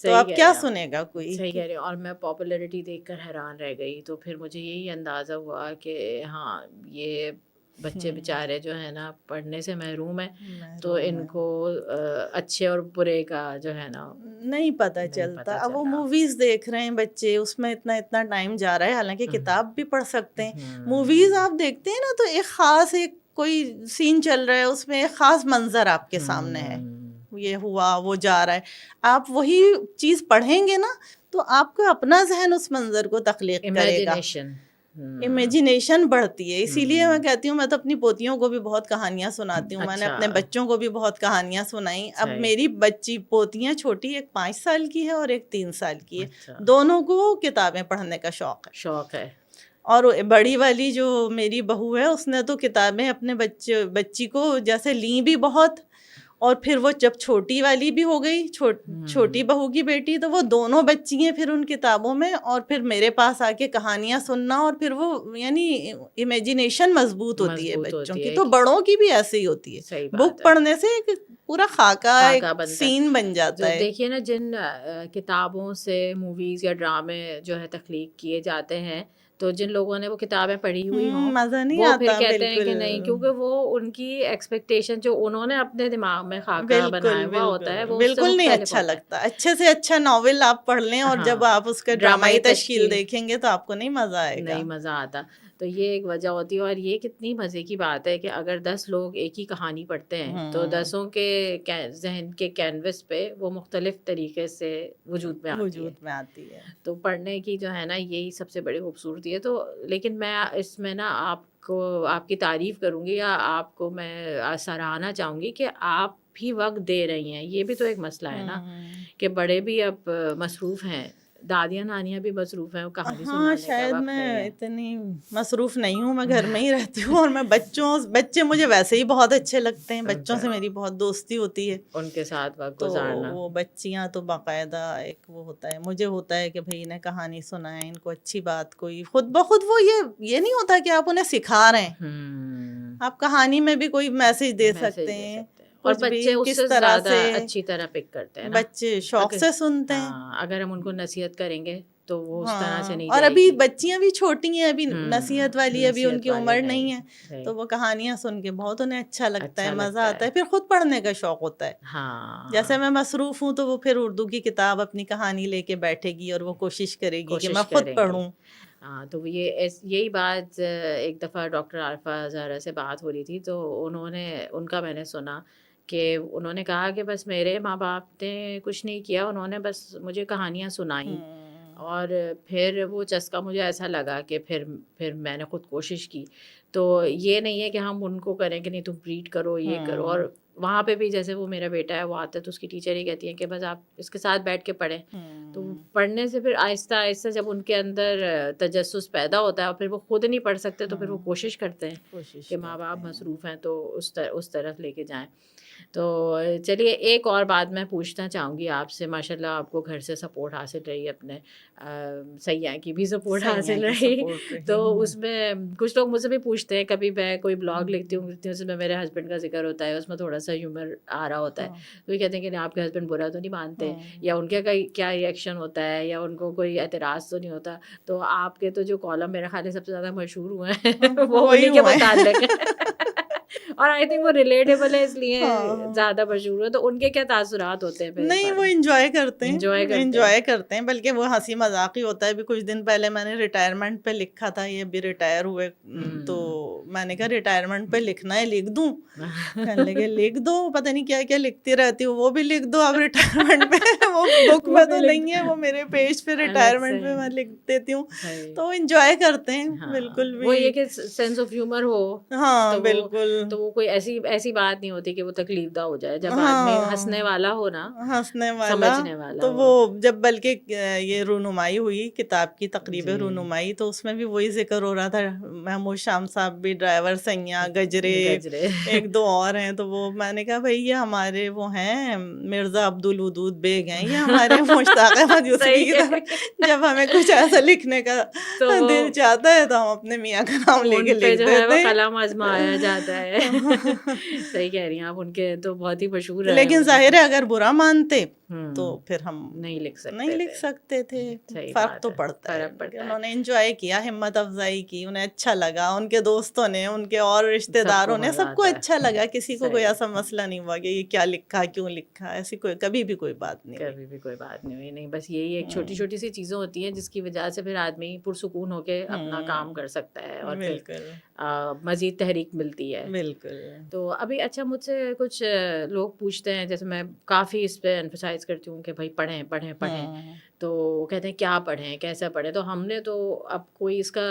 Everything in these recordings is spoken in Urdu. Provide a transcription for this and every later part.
تو اب کیا سنے گا کوئی. صحیح کہہ رہے ہو. اور میں پاپولیرٹی دیکھ کر حیران رہ گئی. تو پھر مجھے یہی اندازہ ہوا کہ ہاں یہ بچے بیچارے جو ہے نا پڑھنے سے محروم ہیں, تو ان کو اچھے اور برے کا جو ہے نا نہیں پتہ چلتا. اب وہ موویز دیکھ رہے ہیں بچے, اس میں اتنا ٹائم جا رہا ہے, حالانکہ کتاب بھی پڑھ سکتے ہیں. موویز آپ دیکھتے ہیں نا تو ایک خاص ایک کوئی سین چل رہا ہے, اس میں ایک خاص منظر آپ کے سامنے ہے, یہ ہوا وہ جا رہا ہے. آپ وہی چیز پڑھیں گے نا تو آپ کا اپنا ذہن اس منظر کو تخلیق کرے گا, امیجنیشن بڑھتی ہے. اسی لیے میں کہتی ہوں, میں تو اپنی پوتیوں کو بھی بہت کہانیاں سناتی ہوں. میں نے اپنے بچوں کو بھی بہت کہانیاں سنائی. اب میری بچی پوتیاں چھوٹی, ایک 5 سال کی ہے اور ایک 3 سال کی ہے, دونوں کو کتابیں پڑھنے کا شوق ہے. اور بڑی والی جو میری بہو ہے, اس نے تو کتابیں اپنے بچی کو جیسے لیں بھی بہت, اور پھر وہ جب چھوٹی والی بھی ہو گئی, چھوٹی بہو کی بیٹی, تو وہ دونوں بچی ہیں پھر ان کتابوں میں, اور پھر میرے پاس آ کے کہانیاں سننا, اور پھر وہ یعنی امیجنیشن مضبوط ہوتی ہے بچوں کی. تو بڑوں کی بھی ایسے ہی ہوتی ہے, بک پڑھنے سے ایک پورا خاکہ ایک سین بن جاتا ہے. دیکھیے نا, جن کتابوں سے موویز یا ڈرامے جو ہے تخلیق کیے جاتے ہیں, تو جن لوگوں نے وہ کتابیں پڑھی ہوئی ہوں, مزہ نہیں وہ آتا. پھر کہتے ہیں کہ نہیں, کیونکہ وہ ان کی ایکسپیکٹیشن جو انہوں نے اپنے دماغ میں خاکہ بنایا ہوا ہوتا ہے, وہ بالکل نہیں اچھا لگتا. اچھے سے اچھا ناول آپ پڑھ لیں, اور جب آپ اس کا ڈرامائی تشکیل دیکھیں گے تو آپ کو نہیں مزہ آئے گا, نہیں مزہ آتا. تو یہ ایک وجہ ہوتی ہے. اور یہ کتنی مزے کی بات ہے کہ اگر 10 لوگ ایک ہی کہانی پڑھتے ہیں, تو 10 کے ذہن کے کینوس پہ وہ مختلف طریقے سے وجود میں آتی ہے. تو پڑھنے کی جو ہے نا یہی سب سے بڑی خوبصورتی ہے. تو لیکن میں اس میں نا آپ کی تعریف کروں گی, یا آپ کو میں سراہنا چاہوں گی کہ آپ بھی وقت دے رہی ہیں. یہ بھی تو ایک مسئلہ ہے نا کہ بڑے بھی اب مصروف ہیں, دادیاں نانیاں بھی مصروف ہیں, کہانی سنانے کا شاید وقت میں نہیں ہے. اتنی مصروف نہیں ہوں, میں گھر میں ہی رہتی ہوں, اور میں بچے مجھے ویسے ہی بہت اچھے لگتے ہیں, بچوں سے میری بہت دوستی ہوتی ہے, ان کے ساتھ وقت تو گزارنا. وہ بچیاں تو باقاعدہ ایک وہ ہوتا ہے, مجھے ہوتا ہے کہ بھائی انہیں کہانی سنائیں, ان کو اچھی بات کوئی خود بخود. وہ یہ نہیں ہوتا کہ آپ انہیں سکھا رہے ہیں, آپ کہانی میں بھی کوئی میسج دے سکتے ہیں, اور بچے اس سے زیادہ اچھی طرح پک کرتے ہیں, بچے شوق سے سنتے ہیں. اگر ہم ان کو نصیحت کریں گے تو وہ اس طرح سے نہیں اور جائے ابھی گی. بچیاں بھی چھوٹی ہیں, ابھی نصیحت والی ابھی ان کی عمر نہیں ہے, تو وہ کہانیاں سن کے بہت انہیں اچھا لگتا ہے, مزہ آتا ہے. پھر خود پڑھنے کا شوق ہوتا ہے. جیسے میں مصروف ہوں, تو وہ پھر اردو کی کتاب اپنی کہانی لے کے بیٹھے گی, اور وہ کوشش کرے گی کہ میں خود پڑھوں. تو یہی بات ایک دفعہ ڈاکٹر عارفہ زہرا سے بات ہو رہی تھی, تو ان کا میں نے سنا کہ انہوں نے کہا کہ بس میرے ماں باپ نے کچھ نہیں کیا, انہوں نے بس مجھے کہانیاں سنائیں, اور پھر وہ چسکا مجھے ایسا لگا کہ پھر میں نے خود کوشش کی. تو یہ نہیں ہے کہ ہم ان کو کریں کہ نہیں تم ریڈ کرو, یہ کرو. اور وہاں پہ بھی جیسے وہ میرا بیٹا ہے, وہ آتا ہے تو اس کی ٹیچر ہی کہتی ہیں کہ بس آپ اس کے ساتھ بیٹھ کے پڑھیں. تو پڑھنے سے پھر آہستہ آہستہ جب ان کے اندر تجسس پیدا ہوتا ہے, اور پھر وہ خود نہیں پڑھ سکتے, تو پھر وہ کوشش کرتے ہیں کہ ماں باپ مصروف ہیں تو اس طرف لے کے جائیں. تو چلیے ایک اور بات میں پوچھنا چاہوں گی آپ سے. ماشاء اللہ آپ کو گھر سے سپورٹ حاصل رہی, اپنے سیاح کی بھی سپورٹ حاصل رہی. تو اس میں کچھ لوگ مجھ سے بھی پوچھتے ہیں, کبھی میں کوئی بلاگ لکھتی ہوں اس میں میرے ہسبینڈ کا ذکر ہوتا ہے, اس میں تھوڑا سا ہیومر آ رہا ہوتا ہے, تو یہ کہتے ہیں کہ آپ کے ہسبینڈ برا تو نہیں مانتے, یا ان کے کیا ریئیکشن ہوتا ہے, یا ان کو کوئی اعتراض تو نہیں ہوتا. تو آپ کے تو جو کالم میرے خیال سب سے زیادہ مشہور ہوئے ہیں وہ انہیں کے متعلق ہیں, اور آئی تھنک وہ ریلیٹیبل ہے اس لیے زیادہ مشہور ہے. تو ان کے کیا تاثرات ہوتے ہیں؟ نہیں, وہ انجوائے کرتے ہیں, بلکہ وہ ہنسی مذاق ہی ہوتا ہے. ابھی کچھ دن پہلے میں نے ریٹائرمنٹ پہ لکھا تھا, یہ بھی ریٹائر ہوئے, تو میں نے کہا ریٹائرمنٹ پہ لکھنا ہے, لکھ دوں. کہنے لگے لکھ دو, پتہ نہیں کیا کیا لکھتی رہتی ہوں, وہ بھی لکھ دو اب ریٹائرمنٹ پہ. وہ بک میں تو نہیں ہے, وہ میرے پیج پہ ریٹائرمنٹ پہ میں لکھ دیتی ہوں. تو انجوائے کرتے ہیں بالکل بھی. وہ یہ کہ سینس آف ہیومر ہو, ہاں بالکل, تو وہ کوئی ایسی بات نہیں ہوتی کہ وہ تکلیف دہ ہو جائے. جب آدمی ہنسنے والا ہو نا, ہنسنے سمجھنے والا, تو وہ جب بلکہ یہ رونمائی ہوئی کتاب کی, تقریب رونمائی, تو اس میں بھی وہی ذکر ہو رہا تھا. محمود شام صاحب بھی, ڈرائیور سیاں, گجرے, ایک دو اور ہیں. تو وہ میں نے کہا بھائی یہ ہمارے وہ ہیں مرزا عبدالودود بیگ ہیں, یہ ہمارے مشتاق احمد یوسفی کی طرح. جب ہمیں کچھ ایسا لکھنے کا دل چاہتا ہے تو ہم اپنے میاں کا نام لے کے لکھ دیتے ہیں, قلم آزمایا جاتا ہے. صحیح کہہ رہی ہیں آپ, ان کے تو بہت ہی مشہور ہے. لیکن ظاہر ہے اگر برا مانتے تو پھر ہم نہیں لکھ سکتے نہیں لکھ سکتے تھے. فرق تو پڑتا ہے. انہوں نے انجوائے کیا, ہمت افزائی کی, انہیں اچھا لگا, ان کے دوستوں نے, ان کے اور رشتہ داروں نے, سب کو اچھا لگا. کسی کو کوئی ایسا مسئلہ نہیں ہوا کہ یہ کیا لکھا, کیوں لکھا, ایسی کوئی کبھی بھی کوئی بات نہیں, کبھی بھی کوئی بات نہیں ہوئی. نہیں, بس یہی ایک چھوٹی چھوٹی سی چیزیں ہوتی ہیں جس کی وجہ سے پھر آدمی پرسکون ہو کے اپنا کام کر سکتا ہے اور پھر مزید تحریک ملتی ہے. بالکل. تو ابھی اچھا, مجھ سے کچھ لوگ پوچھتے ہیں, جیسے میں کافی اس پہ ایمفسائز کرتی ہوں کہ بھائی پڑھیں پڑھیں پڑھیں, تو کہتے ہیں کیا پڑھیں, کیسا پڑھیں. تو ہم نے تو اب کوئی اس کا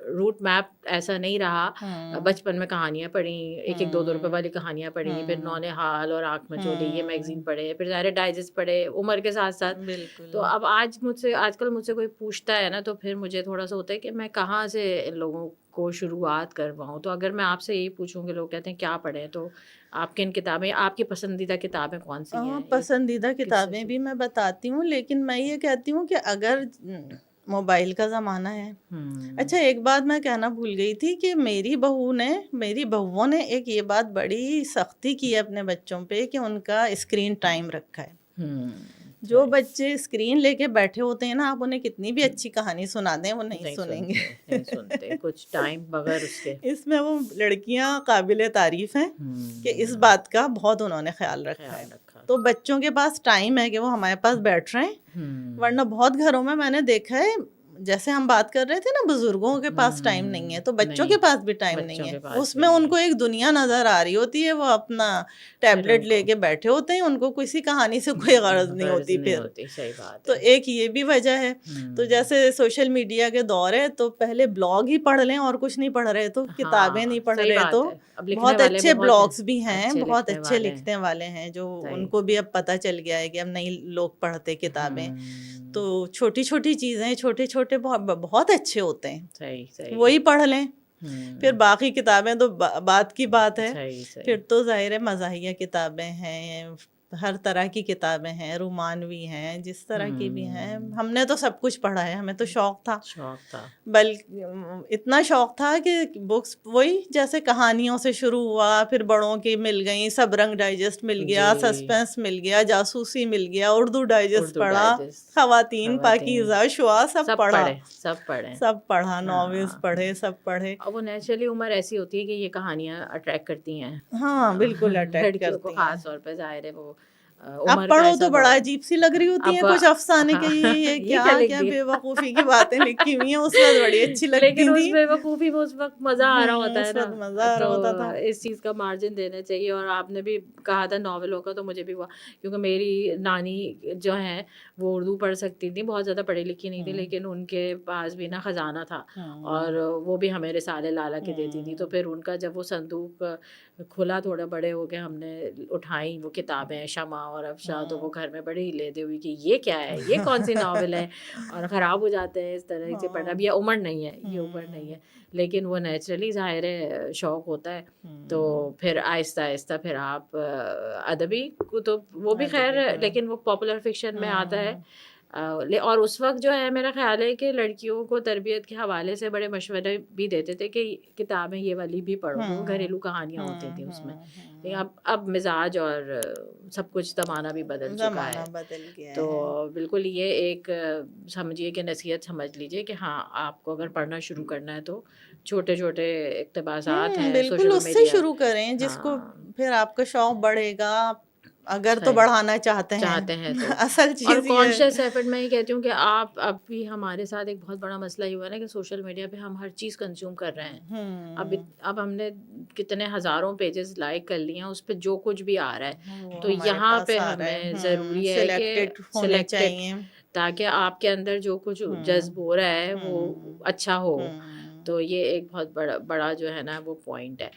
روٹ میپ ایسا نہیں رہا. بچپن میں کہانیاں پڑھیں, 1-1 2 روپے والی کہانیاں پڑھیں, پھر نونہال اور آنکھ مچولی یہ میگزین پڑھے, پھر ظاہر ڈائجسٹ پڑھے عمر کے ساتھ ساتھ. تو اب آج کل مجھ سے کوئی پوچھتا ہے نا, تو پھر مجھے تھوڑا سا ہوتا ہے کہ میں کہاں سے ان لوگوں کو شروعات کرواؤں. تو اگر میں آپ سے یہی پوچھوں کہ لوگ کہتے ہیں کیا پڑھیں, تو آپ کی ان کتابیں, آپ کی پسندیدہ کتابیں کون سی ہیں؟ پسندیدہ کتابیں بھی میں بتاتی ہوں, لیکن میں یہ کہتی ہوں کہ اگر موبائل کا زمانہ ہے. اچھا, ایک بات میں کہنا بھول گئی تھی کہ میری بہووں نے ایک یہ بات بڑی سختی کی ہے اپنے بچوں پہ کہ ان کا اسکرین ٹائم رکھا ہے. جو بچے اسکرین لے کے بیٹھے ہوتے ہیں نا, آپ انہیں کتنی بھی اچھی کہانی سنا دیں وہ نہیں سنیں گے, نہیں سنتے کچھ ٹائم بغیر اس کے. اس میں وہ لڑکیاں قابل تعریف ہیں کہ اس بات کا بہت انہوں نے خیال رکھا ہے. تو بچوں کے پاس ٹائم ہے کہ وہ ہمارے پاس بیٹھ رہے ہیں, ورنہ بہت گھروں میں نے دیکھا ہے, جیسے ہم بات کر رہے تھے نا, بزرگوں کے پاس ٹائم نہیں ہے تو بچوں کے پاس بھی ٹائم نہیں ہے. اس میں ان کو ایک دنیا نظر آ رہی ہوتی ہے, وہ اپنا ٹیبلٹ لے کے بیٹھے ہوتے ہیں, ان کو کسی کہانی سے کوئی غرض نہیں ہوتی پھر. تو ایک یہ بھی وجہ ہے. تو جیسے سوشل میڈیا کے دور ہے, تو پہلے بلاگ ہی پڑھ لیں اور کچھ نہیں پڑھ رہے, تو کتابیں نہیں پڑھ رہے, تو بہت اچھے بلاگس بھی ہیں, بہت اچھے لکھنے والے ہیں, جو ان کو بھی اب پتہ چل گیا ہے کہ اب نہیں لوگ پڑھتے کتابیں. تو چھوٹی چھوٹی چیزیں, چھوٹے چھوٹے بہت اچھے ہوتے ہیں, وہی پڑھ لیں. پھر باقی کتابیں تو بات کی بات ہے. پھر تو ظاہر مزاحیہ کتابیں ہیں, ہر طرح کی کتابیں ہیں, رومانوی ہیں, جس طرح کی بھی ہیں. ہم نے تو سب کچھ پڑھا ہے, ہمیں تو شوق تھا. بلکہ اتنا شوق تھا کہ بکس وہی جیسے کہانیوں سے شروع ہوا, پھر بڑوں کی مل گئیں, سب رنگ ڈائجسٹ مل گیا, سسپینس مل گیا, جاسوسی مل گیا, اردو ڈائجسٹ پڑھا, خواتین, پاکیزہ, شعاع, سب پڑھا, ناولز پڑھے, سب پڑھے. اور وہ نیچرلی عمر ایسی ہوتی ہے کہ یہ کہانیاں اٹریکٹ کرتی ہیں. ہاں بالکل اٹریکٹ کرتی ہیں, خاص طور پہ ظاہر ہے وہ اب پڑھو تو بڑا عجیب سی لگ رہی ہوتی ہیں کچھ افسانے کے, یہ کیا بے وقوفی کی باتیں لکھی ہوئی ہیں. اس وقت بڑی اچھی لگتی تھی, لیکن اس بے وقوفی میں اس وقت مزہ آ رہا ہوتا ہے نا, مزہ آ رہا ہوتا تھا. اس چیز کا مارجن دینا چاہیے. اور آپ نے بھی کہا تھا ناولوں کا, تو مجھے بھی ہوا, کیونکہ میری نانی جو ہیں وہ اردو پڑھ سکتی تھیں, بہت زیادہ پڑھی لکھی نہیں تھی, لیکن ان کے پاس بھی نا خزانہ تھا, اور وہ بھی ہمیں رسالے لالا کے دیتی تھی. تو پھر ان کا جب وہ صندوق کھلا, تھوڑا بڑے ہو کے ہم نے اٹھائیں وہ کتابیں, شمع اور افشاں, تو وہ گھر میں بڑی لیدے ہوئی کہ یہ کیا ہے, یہ کون سی ناول ہے, اور خراب ہو جاتے ہیں اس طرح سے پڑھنا. اب یہ عمر نہیں ہے, یہ عمر نہیں ہے, لیکن وہ نیچرلی ظاہر ہے شوق ہوتا ہے. تو پھر آہستہ آہستہ پھر آپ ادبی کتب, وہ بھی خیر, لیکن وہ پاپولر فکشن میں آتا ہے. اور اس وقت جو ہے میرا خیال ہے کہ لڑکیوں کو تربیت کے حوالے سے بڑے مشورے بھی دیتے تھے کہ کتابیں یہ والی بھی پڑھو, تو گھریلو کہانیاں ہوتی تھیں اس میں. اب مزاج اور سب کچھ زمانہ بھی بدل چکا ہے, تو بالکل یہ ایک سمجھیے کہ نصیحت سمجھ لیجیے کہ ہاں, آپ کو اگر پڑھنا شروع کرنا ہے تو چھوٹے چھوٹے اقتباسات ہیں, بالکل اس سے شروع کریں, جس کو پھر آپ کا شوق بڑھے گا, اگر تو بڑھانا چاہتے ہیں تو اصل چیز. اور کانشیس ایفرٹ میں یہ کہتی ہوں کہ آپ اب بھی, ہمارے ساتھ ایک بہت بڑا مسئلہ یہ ہوا نا کہ سوشل میڈیا پہ ہم ہر چیز کنزیوم کر رہے ہیں. اب ہم نے کتنے ہزاروں پیجز لائک کر لیے ہیں, اس پہ جو کچھ بھی آ رہا ہے, تو یہاں پہ ہمیں ضروری ہے کہ سلیکٹڈ, تاکہ آپ کے اندر جو کچھ جذب ہو رہا ہے وہ اچھا ہو. تو یہ ایک بہت بڑا جو ہے نا وہ پوائنٹ ہے.